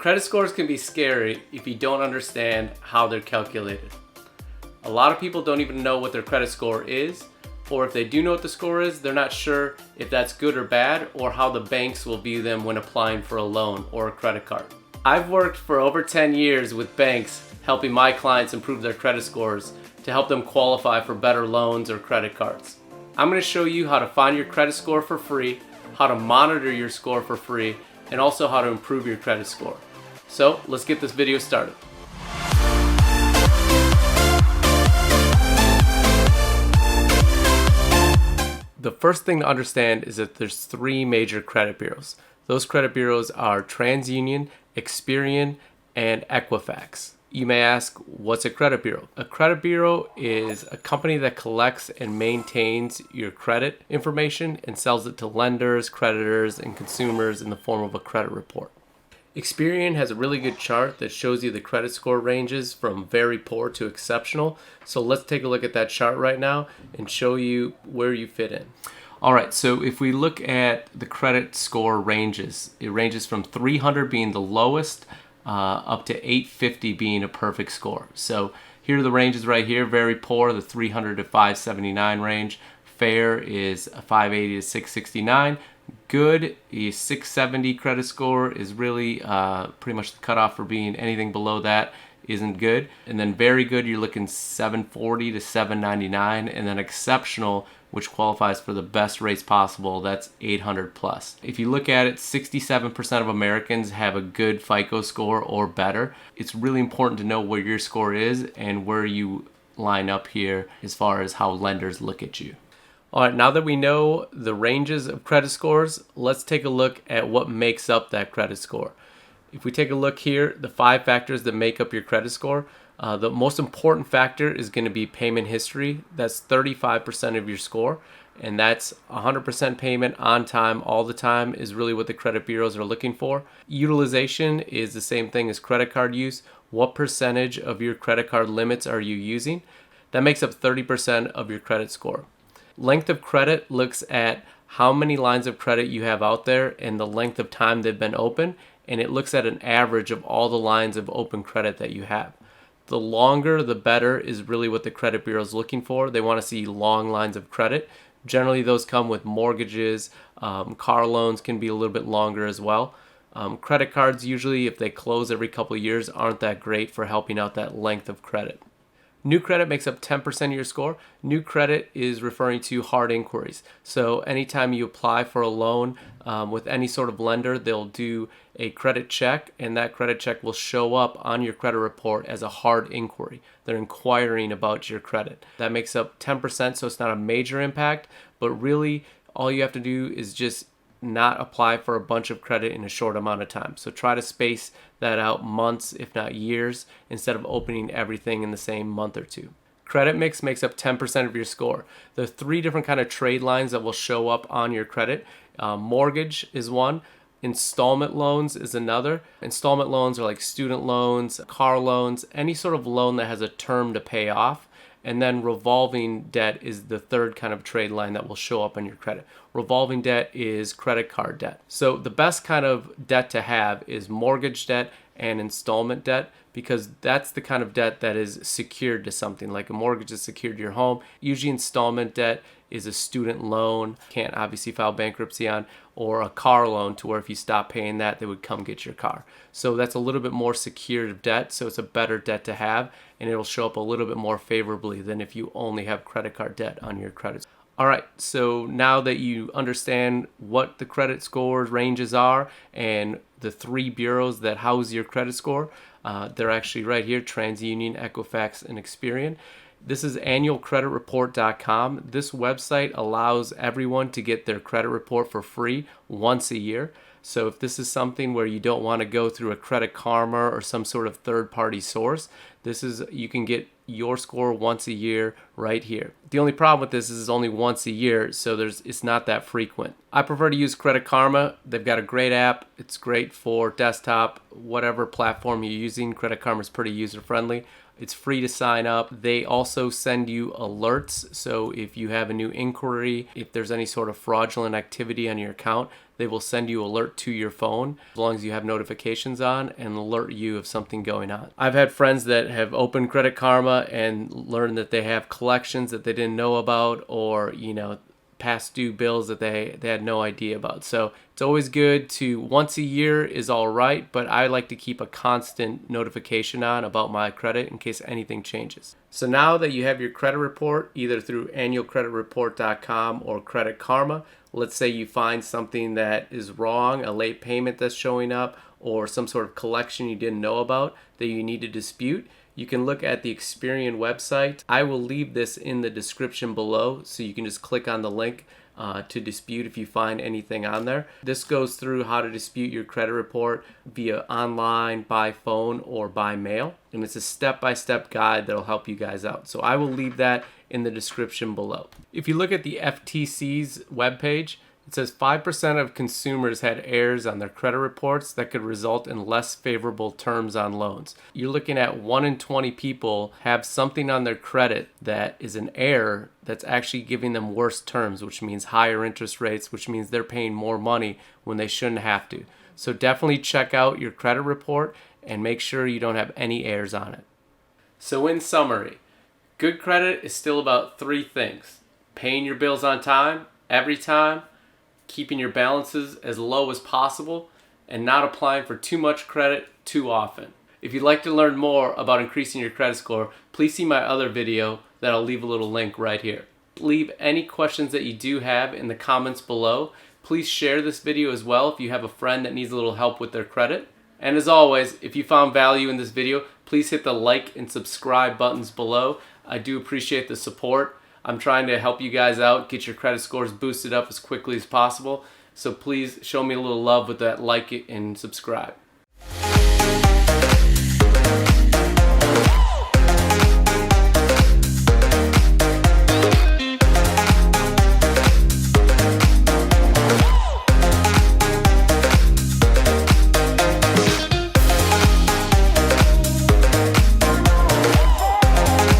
Credit scores can be scary if you don't understand how they're calculated. A lot of people don't even know what their credit score is, or if they do know what the score is, they're not sure if that's good or bad, or how the banks will view them when applying for a loan or a credit card. I've worked for over 10 years with banks helping my clients improve their credit scores to help them qualify for better loans or credit cards. I'm going to show you how to find your credit score for free, how to monitor your score for free, and also how to improve your credit score. So let's get this video started. The first thing to understand is that there's three major credit bureaus. Those credit bureaus are TransUnion, Experian, and Equifax. You may ask, what's a credit bureau? A credit bureau is a company that collects and maintains your credit information and sells it to lenders, creditors, and consumers in the form of a credit report. Experian has a really good chart that shows you the credit score ranges from very poor to exceptional. So let's take a look at that chart right now and show you where you fit in. All right, so if we look at the credit score ranges, it ranges from 300 being the lowest up to 850 being a perfect score. So here are the ranges right here. Very poor, the 300 to 579 range. Fair is 580 to 669. Good is 670 credit score is really pretty much the cutoff for being anything below that isn't good. And then very good, you're looking 740 to 799. And then exceptional, which qualifies for the best rates possible, that's 800 plus. If you look at it, 67% of Americans have a good FICO score or better. It's really important to know where your score is and where you line up here as far as how lenders look at you. All right, now that we know the ranges of credit scores, let's take a look at what makes up that credit score. If we take a look here, the 5 factors that make up your credit score, the most important factor is going to be payment history. That's 35% of your score, and that's 100% payment on time, all the time is really what the credit bureaus are looking for. Utilization is the same thing as credit card use. What percentage of your credit card limits are you using? That makes up 30% of your credit score. Length of credit looks at how many lines of credit you have out there and the length of time they've been open, and it looks at an average of all the lines of open credit that you have. The longer, the better is really what the credit bureau is looking for. They want to see long lines of credit. Generally, those come with mortgages. Car loans can be a little bit longer as well. Credit cards, usually, if they close every couple of years, aren't that great for helping out that length of credit. New credit makes up 10% of your score. New credit is referring to hard inquiries. So anytime you apply for a loan with any sort of lender, they'll do a credit check, and that credit check will show up on your credit report as a hard inquiry. They're inquiring about your credit. That makes up 10%, so it's not a major impact, but really all you have to do is just not apply for a bunch of credit in a short amount of time. So try to space that out months, if not years, instead of opening everything in the same month or two. Credit mix makes up 10% of your score. There are 3 different kind of trade lines that will show up on your credit. Mortgage is one. Installment loans is another. Installment loans are like student loans, car loans, any sort of loan that has a term to pay off. And then revolving debt is the third kind of trade line that will show up on your credit. Revolving debt is credit card debt. So the best kind of debt to have is mortgage debt and installment debt, because that's the kind of debt that is secured to something. Like a mortgage is secured to your home. Usually installment debt is a student loan, can't obviously file bankruptcy on, or a car loan to where if you stop paying that, they would come get your car. So that's a little bit more secured debt, so it's a better debt to have, and it'll show up a little bit more favorably than if you only have credit card debt on your credit. All right, so now that you understand what the credit score ranges are and the 3 bureaus that house your credit score, they're actually right here, TransUnion, Equifax, and Experian. This is annualcreditreport.com. This website allows everyone to get their credit report for free once a year. So if this is something where you don't want to go through a Credit Karma or some sort of third-party source, you can get your score once a year right here. The only problem with this is it's only once a year, so it's not that frequent. I prefer to use Credit Karma. They've got a great app. It's great for desktop, whatever platform you're using. Credit Karma is pretty user-friendly. It's free to sign up. They also send you alerts. So if you have a new inquiry, if there's any sort of fraudulent activity on your account, they will send you alert to your phone as long as you have notifications on and alert you of something going on. I've had friends that have opened Credit Karma and learned that they have collections that they didn't know about, or past due bills that they had no idea about. So it's always good to, once a year is all right, but I like to keep a constant notification on about my credit in case anything changes. So now that you have your credit report, either through annualcreditreport.com or Credit Karma, let's say you find something that is wrong, a late payment that's showing up, or some sort of collection you didn't know about that you need to dispute, you can look at the Experian website. I will leave this in the description below, so you can just click on the link to dispute if you find anything on there. This goes through how to dispute your credit report via online, by phone, or by mail. And it's a step-by-step guide that'll help you guys out. So I will leave that in the description below. If you look at the FTC's webpage, it says 5% of consumers had errors on their credit reports that could result in less favorable terms on loans. You're looking at 1 in 20 people have something on their credit that is an error that's actually giving them worse terms, which means higher interest rates, which means they're paying more money when they shouldn't have to. So definitely check out your credit report and make sure you don't have any errors on it. So in summary, good credit is still about 3 things: paying your bills on time, every time, keeping your balances as low as possible, and not applying for too much credit too often. If you'd like to learn more about increasing your credit score, please see my other video that I'll leave a little link right here. Leave any questions that you do have in the comments below. Please share this video as well if you have a friend that needs a little help with their credit. And as always, if you found value in this video, please hit the like and subscribe buttons below. I do appreciate the support. I'm trying to help you guys out, get your credit scores boosted up as quickly as possible. So please show me a little love with that like and subscribe.